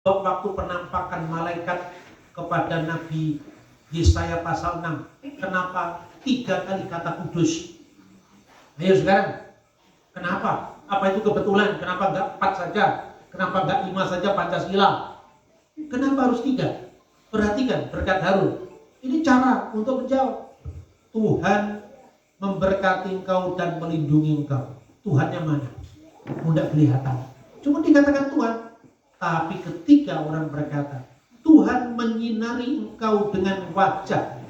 waktu penampakan malaikat kepada Nabi Yesaya pasal 6. Kenapa 3 kali kata kudus? Ayo sekarang, kenapa? Apa itu kebetulan? Kenapa enggak 4 saja? Kenapa enggak 5 saja Pancasila? Kenapa harus 3? Perhatikan berkat Harun. Ini cara untuk menjawab. Tuhan memberkati engkau dan melindungi engkau. Tuhannya mana? Tidak kelihatan. Cuma dikatakan Tuhan. Tapi ketika orang berkata, Tuhan menyinari engkau dengan wajah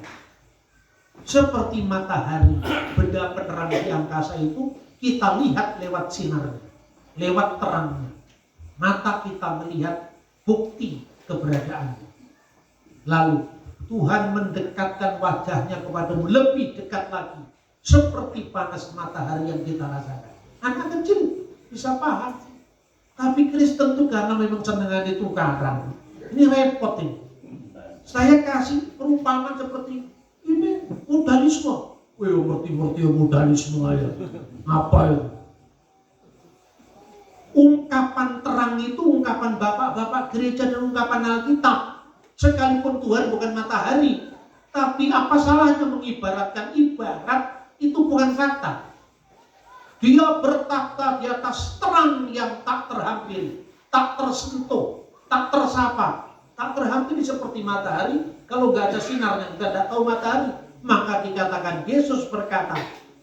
seperti matahari, benda penerang di angkasa itu kita lihat lewat sinarnya, lewat terangnya. Mata kita melihat bukti keberadaannya. Lalu Tuhan mendekatkan wajahnya kepadamu lebih dekat lagi, seperti panas matahari yang kita rasakan. Anak kecil bisa paham. Tapi Kristen tuh karena memang senengan itu tukaran. Ini repot ini. Saya kasih perumpamaan seperti ini modalisme. Wih, ngerti modalisme ya. Apa ya? Ungkapan terang itu ungkapan bapak-bapak gereja dan ungkapan Alkitab. Sekalipun Tuhan bukan matahari, tapi apa salahnya mengibaratkan ibarat itu bukan fakta. Dia bertakhta di atas terang yang tak terhampiri, tak tersentuh, tak tersapa, tak terhampiri seperti matahari. Kalau nggak ada sinarnya, kita tidak tahu matahari. Maka dikatakan Yesus berkata,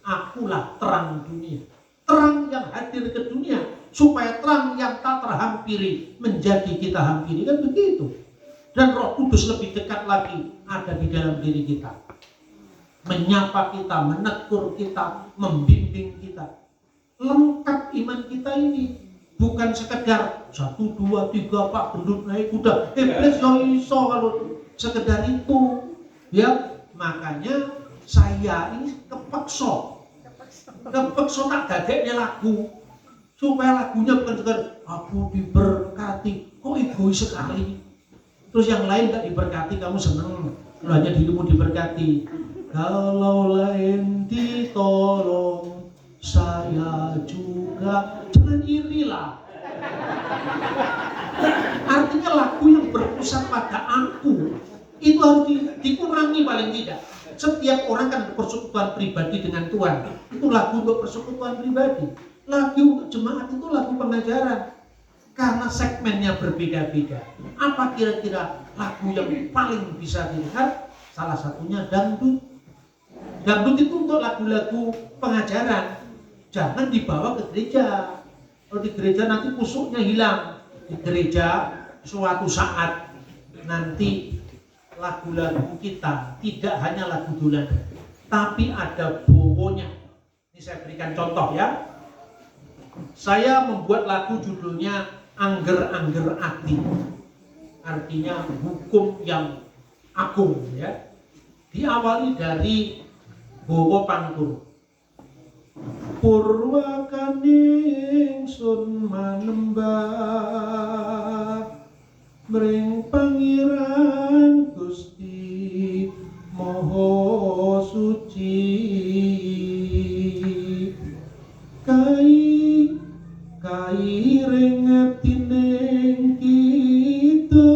akulah terang dunia. Terang yang hadir ke dunia, supaya terang yang tak terhampiri menjadi kita hampiri. Kan begitu. Dan Roh Kudus lebih dekat lagi ada di dalam diri kita. Menyapa kita, menegur kita, membimbing kita. Lengkap iman kita ini. Bukan sekedar 1, 2, 3 Pak gendut naik kuda. Iblis yang iso kalau sekedar itu. Ya, makanya saya ini kepeksa tak dadeknya lagu. Supaya lagunya bukan sekedar aku diberkati. Kok egois sekali. Terus yang lain tak diberkati kamu seneng. Kalau hanya dirimu diberkati. Kalau lain ditolong saya juga, jangan irilah. Artinya lagu yang berpusat pada aku itu harus dikurangi paling tidak. Setiap orang kan persekutuan pribadi dengan Tuhan. Itu lagu untuk persekutuan pribadi. Lagu untuk jemaat itu lagu pengajaran. Karena segmennya berbeda-beda. Apa kira-kira lagu yang paling bisa dilihat? Salah satunya dangdut. Dangdut itu untuk lagu-lagu pengajaran. Jangan dibawa ke gereja. Kalau di gereja nanti kusuknya hilang. Di gereja suatu saat nanti lagu-lagu kita tidak hanya lagu dolanan, tapi ada bowonya. Ini saya berikan contoh ya. Saya membuat lagu judulnya Angger-Angger Ati. Artinya hukum yang agung ya. Diawali dari bowo pangkur. Purwakaning sun manembah mring pangeran Gusti Maha Suci. Kai ringetineng kita.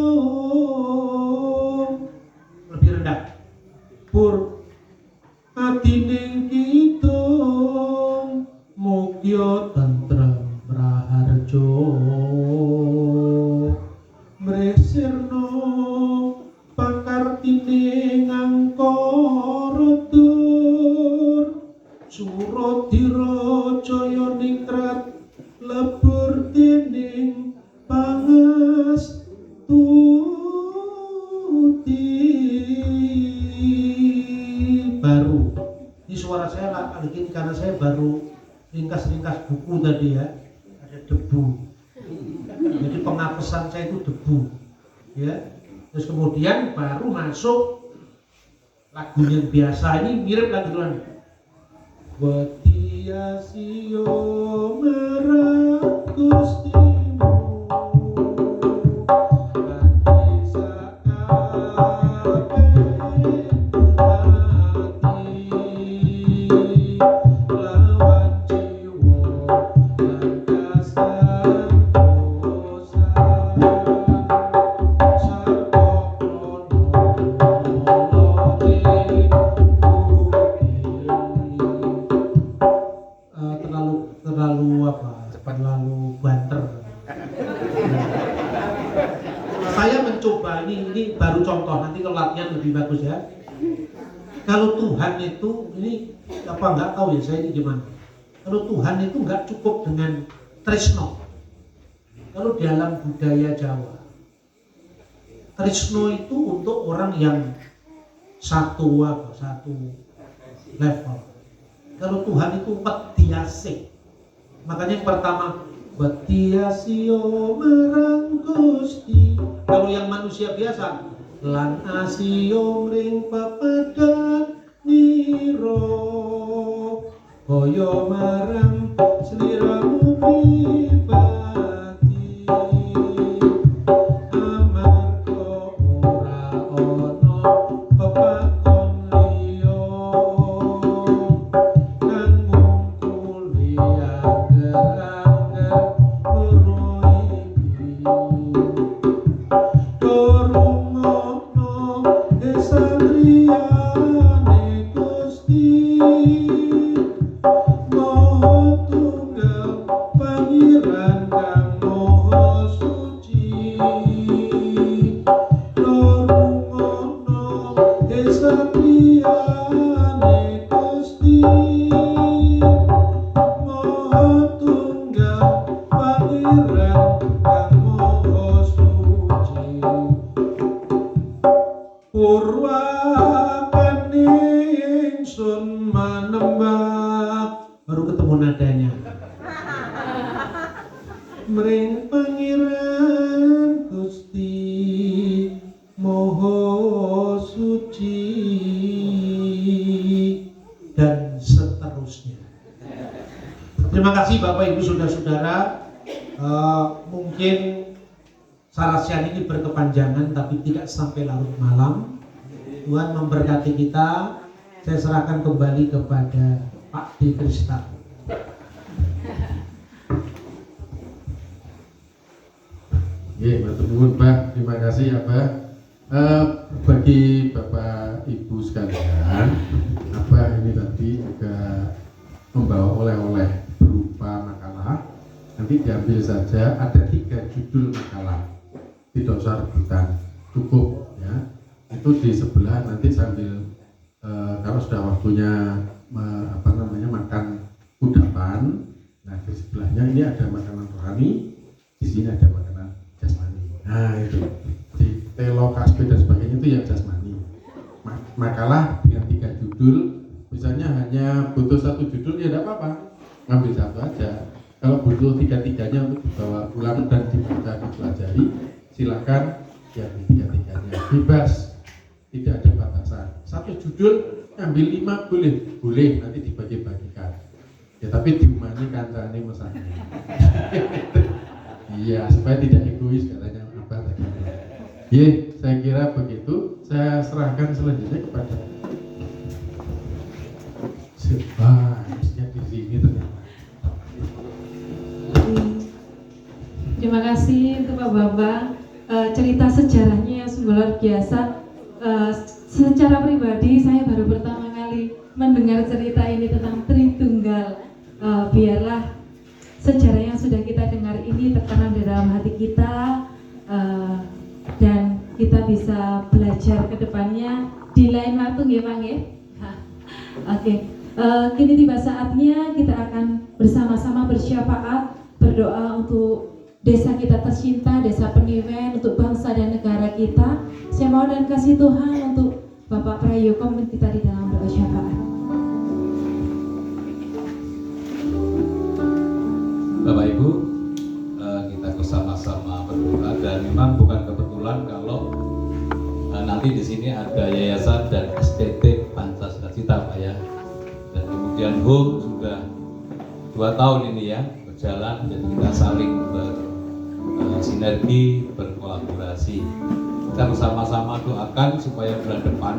Lebih rendah. Pur atineng kita mugya tentrem raharjo mresirno pakartine ngangkara tur suradira jaya ningrat lebur dening pangestuti. Baru ini suara saya lagi karena saya baru ringkas-ringkas buku tadi ya, ada debu. Jadi pengapesan saya itu debu, ya. Terus kemudian baru masuk lagu yang biasa ini mirip lagu duluan. Wetiasio merah Gustimu. coba ini baru contoh, nanti kalau latihan lebih bagus ya. Kalau Tuhan itu ini apa nggak tahu ya saya ini gimana. Kalau Tuhan itu nggak cukup dengan tresno. Kalau dalam budaya Jawa, tresno itu untuk orang yang satu level. Kalau Tuhan itu wetiase. Makanya yang pertama wetiasio marang Gusti. Kalau yang manusia biasa lan asio ring papadan niro kaya marang sliramu pribadi amarga ora ana pepakon liya kang ngungkuli angger-angger loro iki dorungono kesatriyane Gusti Maha Tunggal Pangeran kang Maha Suci dorungono kesatriyane Gusti Maha Tunggal Pangeran kang Maha Suci Purwakane ingsun manembah baru ketemu nadanya mring Pangeran Gusti Maha Suci dan seterusnya. Terima kasih Bapak Ibu Saudara-saudara. Mungkin sarasian ini berkepanjangan tapi tidak sampai larut malam. Tuhan memberkati kita. Saya serahkan kembali kepada Pak D. Krista. Matur nuwun Pak, terima kasih ya Pak. Bagi Bapak Ibu sekalian, Abah ini tadi juga membawa oleh-oleh berupa makalah. Nanti diambil saja, ada 3 judul makalah. Tidak usah rebutan, cukup ya. Itu di sebelah nanti sambil kalau sudah waktunya makan kudapan. Nah di sebelahnya ini ada makanan rohani, di sini ada makanan jasmani. Nah itu di telo kasbe dan sebagainya itu yang jasmani. Makalah dengan 3 judul, misalnya hanya butuh 1 judul ya tidak apa-apa, ngambil 1 aja. Kalau butuh 3-3-nya untuk dibawa pulang dan dibaca dipelajari, silakan ya 3-3-nya bebas, tidak ada batasan. 1 judul ambil 5 boleh nanti dibagi-bagikan. Ya tapi diumani kancane mesane. Iya, supaya tidak egois katanya apa tadi. Saya kira begitu. Saya serahkan selanjutnya kepada harusnya di sini ternyata. Terima kasih untuk Pak Bambang. Cerita sejarahnya yang sungguh luar biasa. Secara pribadi saya baru pertama kali mendengar cerita ini tentang Tritunggal. Biarlah sejarah yang sudah kita dengar ini tertanam di dalam hati kita, dan kita bisa belajar ke depannya di lain waktu nggih Pak nggih. Oke. Kini tiba saatnya kita akan bersama-sama bersyafaat, berdoa untuk desa kita tercinta, Desa Peniwen, untuk bangsa dan negara kita. Saya mohon dan kasih Tuhan untuk Bapak Prayoko memimpin kita di dalam doa syafaat. Bapak Ibu, kita bersama-sama berdoa, dan memang bukan kebetulan kalau nanti di sini ada yayasan dan STT Pancasila Cita Pak ya, dan kemudian HUM sudah 2 tahun ini ya berjalan, jadi kita saling bersinergi, berkolaborasi. Kita bersama-sama doakan supaya bulan depan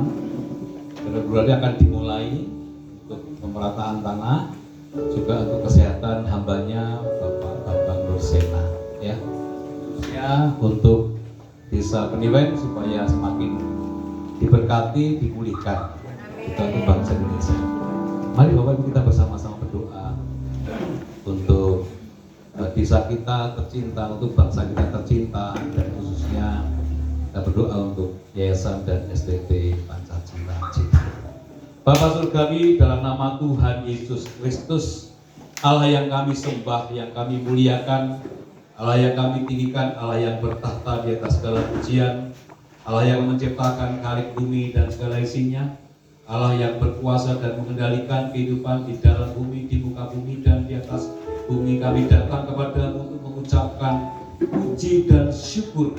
akan dimulai untuk pemerataan tanah, juga untuk kesehatan hambanya Bapak Bambang Nursena ya, untuk Desa Peniwen supaya semakin diberkati, dipulihkan kita untuk bangsa Indonesia. Mari Bapak Ibu kita bersama-sama berdoa untuk desa kita tercinta, untuk bangsa kita tercinta, dan khususnya Kita berdoa untuk Yayasan dan STT Pancasila Cita. Bapa Surgawi, dalam nama Tuhan Yesus Kristus, Allah yang kami sembah, yang kami muliakan, Allah yang kami tinggikan, Allah yang bertahta di atas segala pujian, Allah yang menciptakan langit bumi dan segala isinya, Allah yang berkuasa dan mengendalikan kehidupan di dalam bumi, di muka bumi, dan di atas bumi. Kami datang kepadamu untuk mengucapkan puji dan syukur.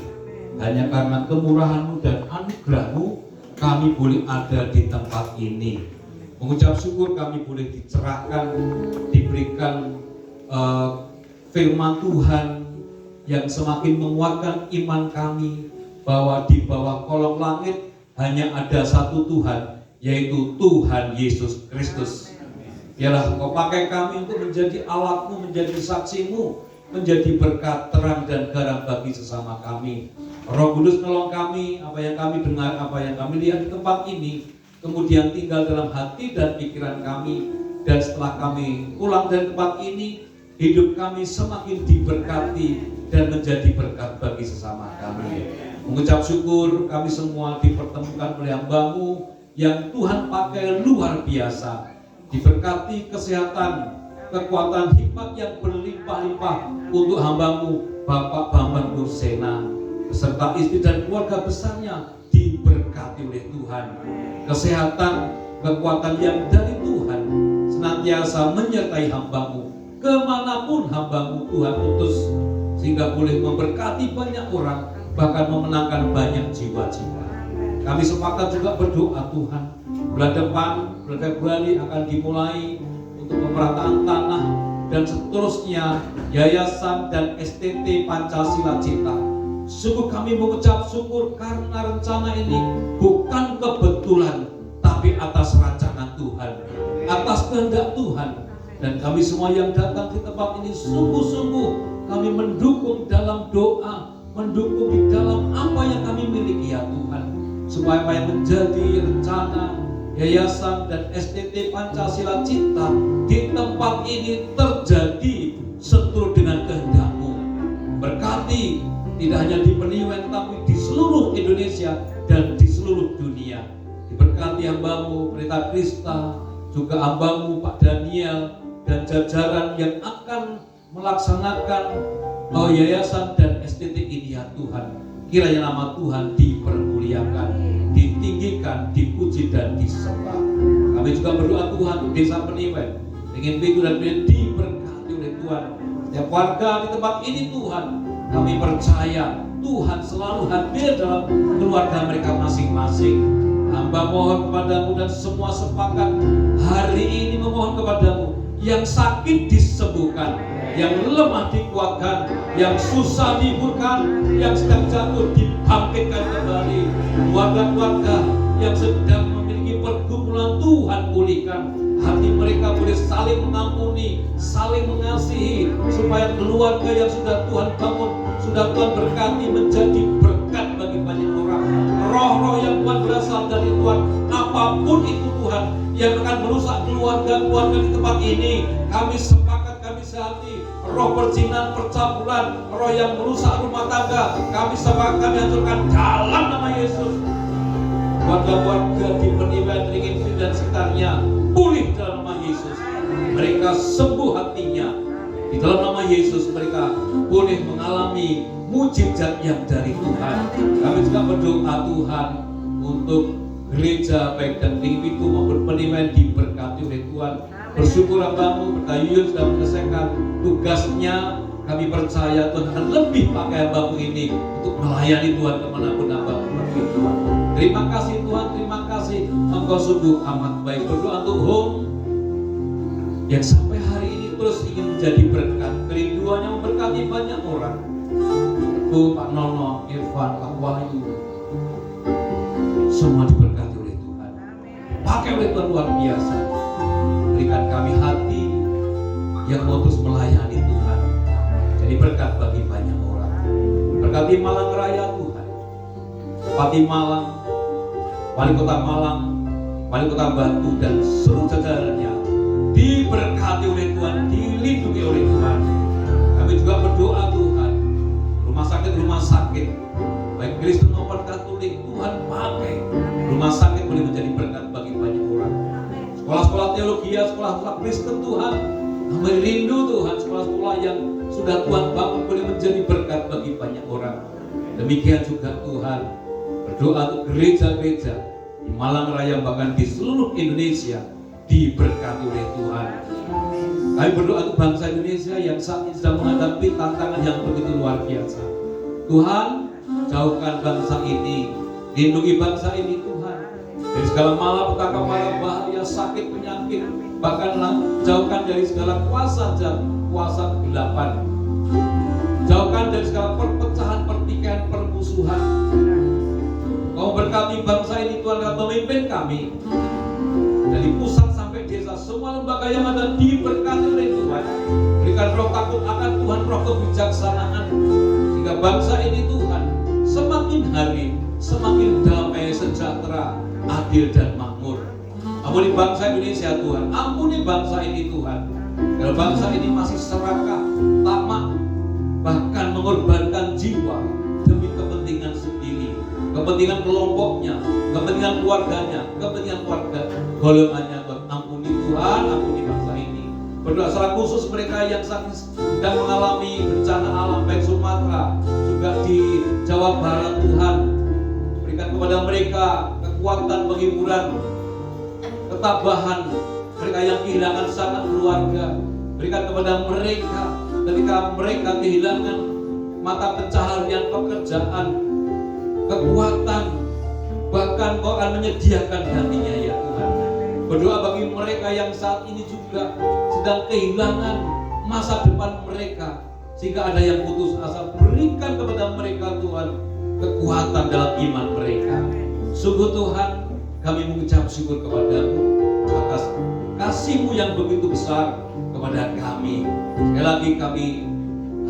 Hanya karena kemurahan-Mu dan anugerah-Mu, kami boleh ada di tempat ini. Mengucap syukur kami boleh dicerahkan, diberikan firman Tuhan yang semakin menguatkan iman kami, bahwa di bawah kolong langit hanya ada satu Tuhan, yaitu Tuhan Yesus Kristus. Biarlah Engkau pakai kami untuk menjadi alat-Mu, menjadi saksi-Mu, menjadi berkat, terang dan garam bagi sesama kami. Roh Kudus nolong kami, apa yang kami dengar, apa yang kami lihat di tempat ini, kemudian tinggal dalam hati dan pikiran kami. Dan setelah kami pulang dari tempat ini, hidup kami semakin diberkati dan menjadi berkat bagi sesama kami. Mengucap syukur kami semua dipertemukan oleh hamba-Mu yang Tuhan pakai luar biasa. Diberkati kesehatan, kekuatan, hikmat yang berlimpah-limpah untuk hamba-Mu Bapak Bambang Nursena beserta istri dan keluarga besarnya, diberkati oleh Tuhan. Kesehatan, kekuatan yang dari Tuhan senantiasa menyertai hamba-Mu kemanapun hamba-Mu Tuhan utus, sehingga boleh memberkati banyak orang, bahkan memenangkan banyak jiwa-jiwa. Kami sepakat juga berdoa Tuhan, bulan depan, bulan Februari akan dimulai untuk pemerataan tanah dan seterusnya Yayasan dan STT Pancasila Cita. Sungguh kami mengucap syukur karena rencana ini bukan kebetulan, tapi atas rancangan Tuhan, atas kehendak Tuhan. Dan kami semua yang datang di tempat ini sungguh-sungguh kami mendukung dalam doa, mendukung di dalam apa yang kami miliki ya Tuhan, supaya apa yang menjadi rencana Yayasan dan STT Pancasila Cita di tempat ini terjadi seturut dengan kehendak-Mu. Berkati tidak hanya di Peniwen, tapi di seluruh Indonesia dan di seluruh dunia. Diberkati hamba-Mu Pendeta Krista, juga hamba-Mu Pak Daniel dan jajaran yang akan melaksanakan Yayasan dan STT ini ya Tuhan. Kiranya nama Tuhan dipermuliakan, ditinggikan, dipuji dan disembah. Kami juga berdoa Tuhan untuk Desa Peniwen, ingin pintu dan pintu diberkati oleh Tuhan. Setiap warga di tempat ini Tuhan, kami percaya Tuhan selalu hadir dalam keluarga mereka masing-masing. Hamba mohon kepadamu dan semua sepakat hari ini memohon kepadamu, yang sakit disembuhkan, yang lemah dikuatkan, yang susah dihiburkan, yang sedang jatuh dibangkitkan kembali. Keluarga-keluarga yang sedang memiliki pergumulan Tuhan pulihkan. Hati mereka boleh saling mengampuni, saling mengasihi, supaya keluarga yang sudah Tuhan bangun, sudah Tuhan berkati menjadi berkat bagi banyak orang. Roh-roh yang Tuhan berasal dari Tuhan, apapun itu Tuhan yang akan merusak keluarga-keluarga di tempat ini, kami sepakat, kami sehati. Roh perzinahan, percampuran, roh yang merusak rumah tangga, kami sepakat, kami hancurkan dalam nama Yesus. Warga-warga di Peniwen, Ringin dan sekitarnya pulih dalam nama Yesus. Mereka sembuh hatinya. Di dalam nama Yesus mereka boleh mengalami mujizat yang dari Tuhan. Kami juga berdoa Tuhan untuk gereja baik dan Ringin itu maupun Peniwen diberkati oleh Tuhan. Bersyukur hamba-Mu Pendeta Yuyun sudah menyelesaikan tugasnya. Kami percaya Tuhan akan lebih pakai hamba-Mu ini untuk melayani Tuhan kemanapun hamba-Mu pergi Tuhan. Terima kasih Tuhan, terima kasih. Engkau sungguh amat baik. Berdoa untuk Home yang sampai hari ini terus ingin menjadi berkat. Kerinduannya memberkati banyak orang. Bu, Pak Nono, Irfan, Pak Wahyu, semua diberkati oleh Tuhan. Pakai oleh Tuhan luar biasa. Berikan kami hati yang mau terus melayani Tuhan, jadi berkat bagi banyak orang. Berkati Malang Raya Tuhan, Bupati Malang, Wali Kota Malang, Wali Kota Batu dan seluruh jajarannya diberkati oleh Tuhan, dilindungi oleh Tuhan. Kami juga berdoa Tuhan, rumah sakit baik Kristen maupun teologi, sekolah-sekolah Kristen Tuhan. Kami rindu Tuhan sekolah-sekolah yang sudah Tuhan bangun boleh menjadi berkat bagi banyak orang. Demikian juga Tuhan, berdoa untuk gereja-gereja di Malang Raya bahkan di seluruh Indonesia diberkati oleh Tuhan. Kami berdoa untuk bangsa Indonesia yang saat ini sedang menghadapi tantangan yang begitu luar biasa. Tuhan, jauhkan bangsa ini, lindungi bangsa ini Tuhan dari segala malapetaka, mara bahaya, sakit, penyakit, bahkan jauhkan dari segala kuasa kegelapan, jauhkan dari segala perpecahan, pertikaian, permusuhan. Kau berkati bangsa ini Tuhan, dan memimpin kami dari pusat sampai desa, semua lembaga yang ada diberkati oleh Tuhan. Berikan roh takut akan Tuhan, roh kebijaksanaan, sehingga bangsa ini Tuhan semakin hari semakin damai, sejahtera, adil dan makmur. Ampuni bangsa Indonesia Tuhan, ampuni bangsa ini Tuhan. Kalau bangsa ini masih serakah, tamak, bahkan mengorbankan jiwa demi kepentingan sendiri, kepentingan kelompoknya, kepentingan keluarganya, kepentingan keluarga golongannya. Tuhan, ampuni Tuhan, ampuni bangsa ini. Berdoa secara khusus mereka yang sedang mengalami bencana alam, baik Sumatera, juga di Jawa Barat Tuhan. Berikan kepada mereka kekuatan, penghiburan, ketabahan. Mereka yang kehilangan sanak keluarga, berikan kepada mereka ketika mereka kehilangan mata pencaharian, pekerjaan, kekuatan, bahkan Kau akan menyediakan gantinya ya Tuhan. Berdoa bagi mereka yang saat ini juga sedang kehilangan masa depan mereka, sehingga ada yang putus asa, berikan kepada mereka Tuhan kekuatan dalam iman mereka. Sungguh Tuhan, kami mengucap syukur kepadamu atas kasih-Mu yang begitu besar kepada kami. Sekali lagi kami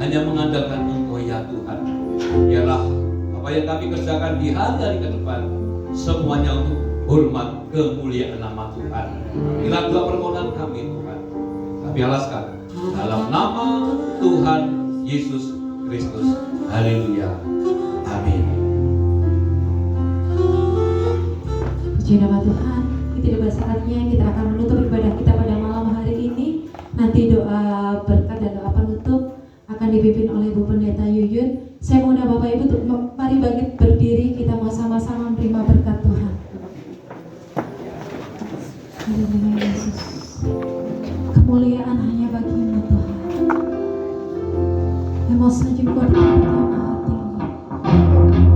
hanya mengandalkan Engkau ya Tuhan. Biarlah apa yang kami kerjakan di hari-hari ke depan semuanya untuk hormat kemuliaan nama Tuhan. Inilah doa permohonan kami Tuhan. Kami alaskan dalam nama Tuhan Yesus Kristus. Haleluya. Amin. Puji nama Tuhan. Itu tiba saatnya kita akan menutup ibadah kita pada malam hari ini. Nanti doa berkat dan doa penutup akan dipimpin oleh Bu Pendeta Yuyun. Saya mengundang Bapak Ibu untuk mari bangkit berdiri, kita mau sama-sama menerima berkat Tuhan. Haleluya Yesus. Kemuliaan hanya bagi-Mu Tuhan. Emosi juga yang maha tinggi.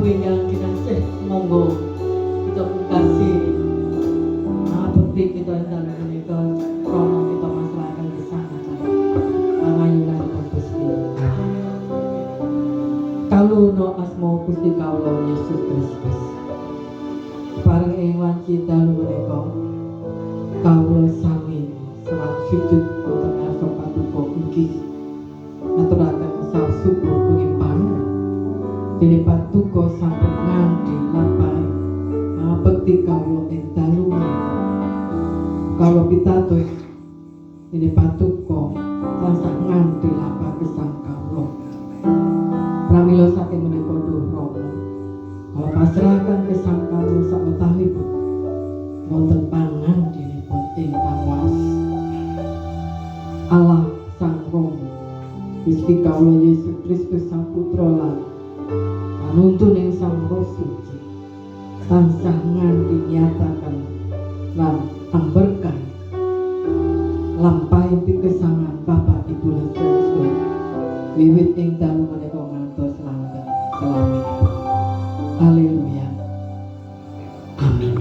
yang kinasih monggo kita kasih bekti kita dalam menika krono kita masrahaken kesanatan pangayunan Gusti. Kaluno asma Gusti kawula Yesus Kristus. Pareng ing wanci dalu menika kawula sami salat sujud wonten ngarsa paduka ugi ngaturaken sal syukur pengimpang dene paduka sampun nganti lampahe bekti kawula ing dalu menika. Kawula pitados dene paduka tansah nganti lampah gesang kawula. Pramila saking menika Duh Rama kawula pasrahaken gesang kawula sawetahipun wonten pangandhenipun ingkang waras Allah Sang Rama Gusti kawula Yesus Kristus Sang Putra lan panuntun ing Sang Roh Suci tansah nganti nyataken lan amberkah lampahe pikesangan Bapak Ibu lan Saudara wiwit ing dalu menika ngantos langgeng salaminipun. Haleluya. Amin.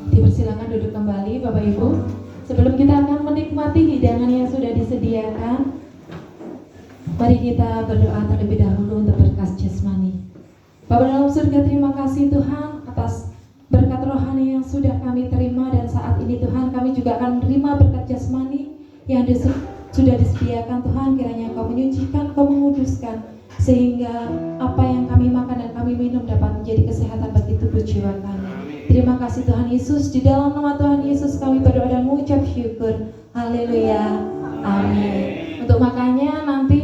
Dipersilakan duduk kembali Bapak Ibu. Sebelum kita akan menikmati hidangan yang sudah disediakan, mari kita berdoa terlebih dahulu untuk berkat jasmani. Bapa dalam surga, terima kasih Tuhan atas berkat rohani yang sudah kami terima, dan saat ini Tuhan kami juga akan menerima berkat jasmani yang sudah disediakan. Tuhan, kiranya Kau menyucikan, Kau menguduskan, sehingga apa yang kami makan dan kami minum dapat menjadi kesehatan bagi tubuh jiwa kami. Terima kasih Tuhan Yesus, di dalam nama Tuhan Yesus kami berdoa dan mengucap syukur. Haleluya. Amin. Untuk makannya nanti